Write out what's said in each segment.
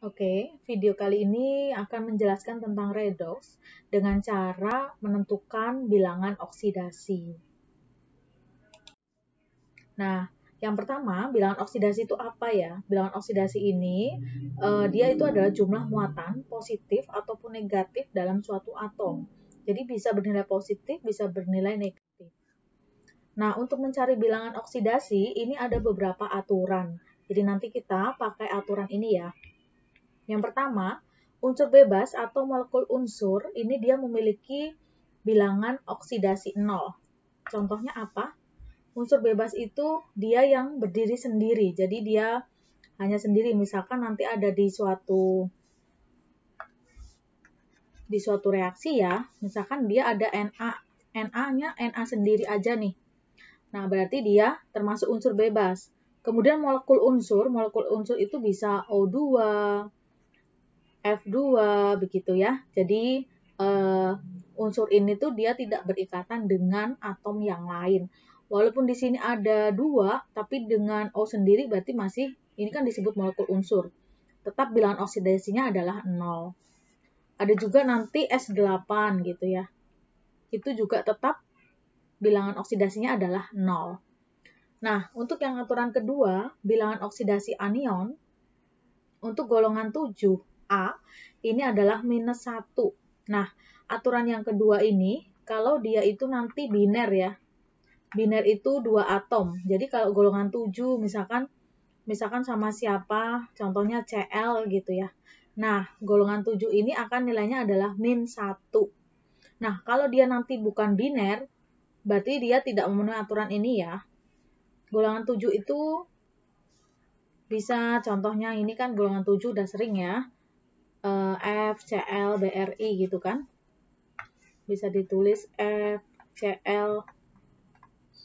Oke, video kali ini akan menjelaskan tentang redox dengan cara menentukan bilangan oksidasi. Nah, yang pertama, bilangan oksidasi itu apa ya? Bilangan oksidasi ini, dia itu adalah jumlah muatan positif ataupun negatif dalam suatu atom. Jadi bisa bernilai positif, bisa bernilai negatif. Nah, untuk mencari bilangan oksidasi, ini ada beberapa aturan. Jadi nanti kita pakai aturan ini ya. Yang pertama, unsur bebas atau molekul unsur ini dia memiliki bilangan oksidasi 0. Contohnya apa? Unsur bebas itu dia yang berdiri sendiri. Jadi dia hanya sendiri. Misalkan nanti ada di suatu reaksi ya. Misalkan dia ada Na. Na-nya Na sendiri aja nih. Nah, berarti dia termasuk unsur bebas. Kemudian molekul unsur itu bisa O2, F2 begitu ya. Jadi unsur ini tuh dia tidak berikatan dengan atom yang lain. Walaupun di sini ada 2, tapi dengan O sendiri berarti masih ini kan disebut molekul unsur. Tetap bilangan oksidasinya adalah 0. Ada juga nanti S8 gitu ya. Itu juga tetap bilangan oksidasinya adalah 0. Nah, untuk yang aturan kedua, bilangan oksidasi anion untuk golongan 7A ini adalah -1. Nah, aturan yang kedua ini, kalau dia itu nanti biner ya. Biner itu 2 atom. Jadi kalau golongan 7 misalkan sama siapa, contohnya Cl gitu ya. Nah, golongan 7 ini akan nilainya adalah -1. Nah, kalau dia nanti bukan biner, berarti dia tidak memenuhi aturan ini ya. Golongan 7 itu bisa contohnya ini kan golongan 7 udah sering ya. F, Cl, Bri gitu kan. Bisa ditulis F, Cl,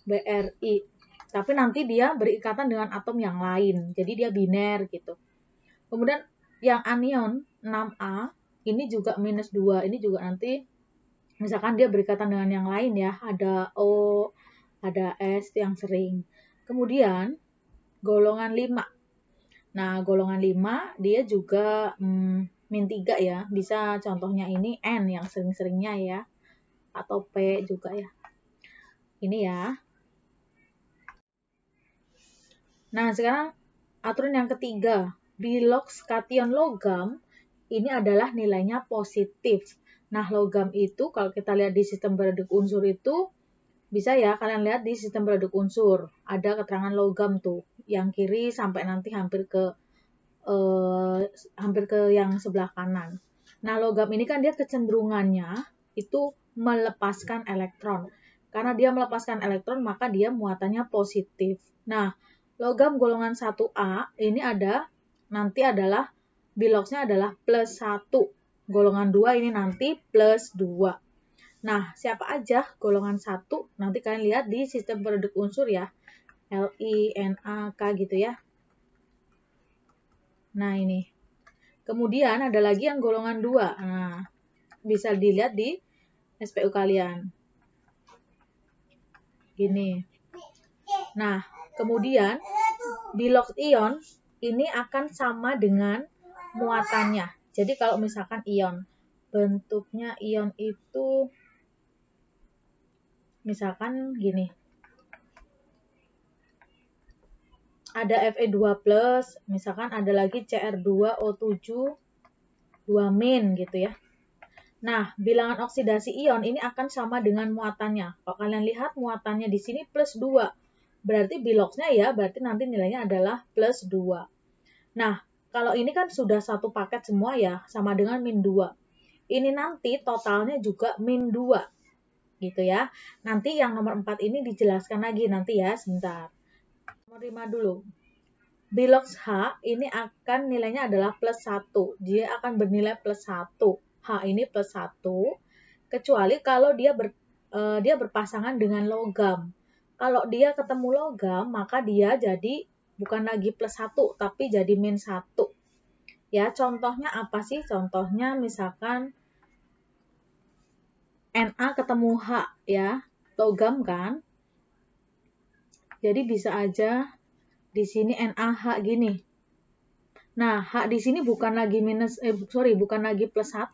Bri. Tapi nanti dia berikatan dengan atom yang lain. Jadi dia biner gitu. Kemudian yang anion 6A ini juga -2. Ini juga nanti misalkan dia berikatan dengan yang lain ya. Ada O, ada S yang sering. Kemudian golongan 5. Nah, golongan 5 dia juga -3 ya. Bisa contohnya ini N yang sering-seringnya ya. Atau P juga ya. Ini ya. Nah, sekarang aturan yang ketiga. Bilox kation logam ini adalah nilainya positif. Nah, logam itu kalau kita lihat di sistem periode unsur itu bisa ya kalian lihat di sistem periode unsur. Ada keterangan logam tuh. Yang kiri sampai nanti hampir ke yang sebelah kanan. Nah, logam ini kan dia kecenderungannya itu melepaskan elektron. Karena dia melepaskan elektron, maka dia muatannya positif. Nah, logam golongan 1A ini nanti adalah biloxnya adalah +1. Golongan 2 ini nanti +2. Nah, siapa aja golongan 1? Nanti kalian lihat di sistem periode unsur ya. Li, Na, K gitu ya. Nah, ini. Kemudian ada lagi yang golongan 2. Nah, bisa dilihat di SPU kalian. Gini. Nah, kemudian bilox ion ini akan sama dengan muatannya. Jadi kalau misalkan ion, bentuknya ion itu misalkan gini. Ada Fe2+, misalkan ada lagi Cr2O7 2- gitu ya. Nah, bilangan oksidasi ion ini akan sama dengan muatannya. Kalau kalian lihat muatannya di sini +2. Berarti biloxnya ya, berarti nanti nilainya adalah +2. Nah, kalau ini kan sudah satu paket semua ya, sama dengan -2. Ini nanti totalnya juga -2. Gitu ya. Nanti yang nomor 4 ini dijelaskan lagi nanti ya, sebentar. Nomor 5 dulu. Bilox H ini akan nilainya adalah +1. Dia akan bernilai +1. H ini +1. Kecuali kalau dia berpasangan dengan logam. Kalau dia ketemu logam, maka dia jadi bukan lagi +1, tapi jadi -1. Ya, contohnya apa sih? Contohnya misalkan Na ketemu H ya, logam kan? Jadi bisa aja di sini NaH gini. Nah, H di sini bukan lagi bukan lagi plus 1.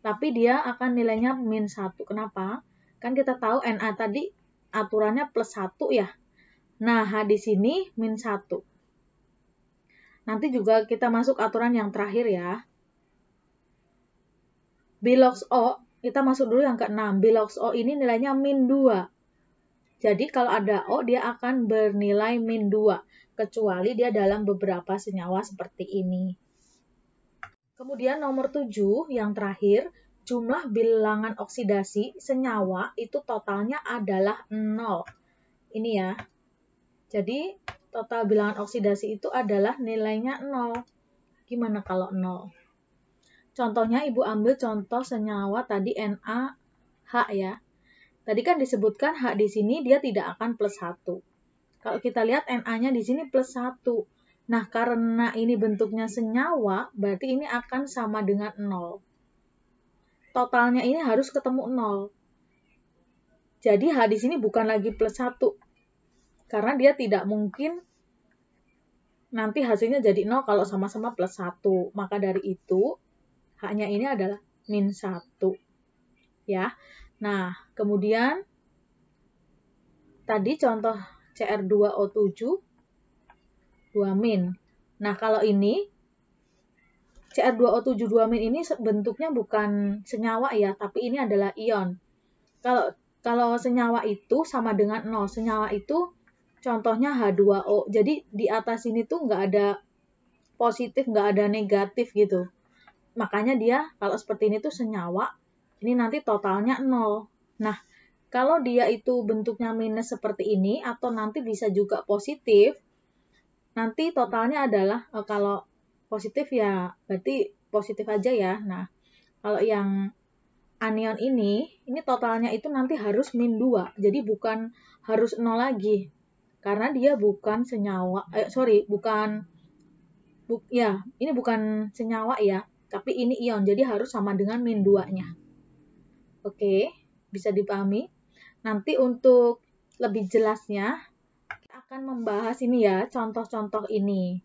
Tapi dia akan nilainya min 1. Kenapa? Kan kita tahu Na tadi aturannya plus 1 ya. Nah, H di sini min 1. Nanti juga kita masuk aturan yang terakhir ya. B log O, kita masuk dulu yang ke-6. B log O ini nilainya min 2. Jadi kalau ada O, dia akan bernilai min 2. Kecuali dia dalam beberapa senyawa seperti ini. Kemudian nomor 7, yang terakhir, jumlah bilangan oksidasi senyawa itu totalnya adalah 0. Ini ya. Jadi total bilangan oksidasi itu adalah nilainya 0. Gimana kalau 0? Contohnya Ibu ambil contoh senyawa tadi NaH ya. Tadi kan disebutkan H di sini dia tidak akan plus 1. Kalau kita lihat Na-nya di sini plus 1. Nah, karena ini bentuknya senyawa, berarti ini akan sama dengan 0. Totalnya ini harus ketemu 0. Jadi H di sini bukan lagi plus 1. Karena dia tidak mungkin nanti hasilnya jadi 0 kalau sama-sama plus 1. Maka dari itu, H-nya ini adalah min 1. Ya. Nah, kemudian tadi contoh Cr2O7 2 min. Nah, kalau ini Cr2O7 2 min ini bentuknya bukan senyawa ya, tapi ini adalah ion. Kalau senyawa itu sama dengan 0. Senyawa itu contohnya H2O. Jadi di atas ini tuh nggak ada positif, nggak ada negatif gitu. Makanya dia kalau seperti ini tuh senyawa, ini nanti totalnya 0. Nah, kalau dia itu bentuknya minus seperti ini, atau nanti bisa juga positif, nanti totalnya adalah kalau positif ya berarti positif aja ya. Nah, kalau yang anion ini totalnya itu nanti harus min 2. Jadi bukan harus 0 lagi. Karena dia bukan senyawa, ini bukan senyawa ya, tapi ini ion. Jadi harus sama dengan min 2-nya. Oke, bisa dipahami? Nanti untuk lebih jelasnya akan membahas ini ya, contoh-contoh ini.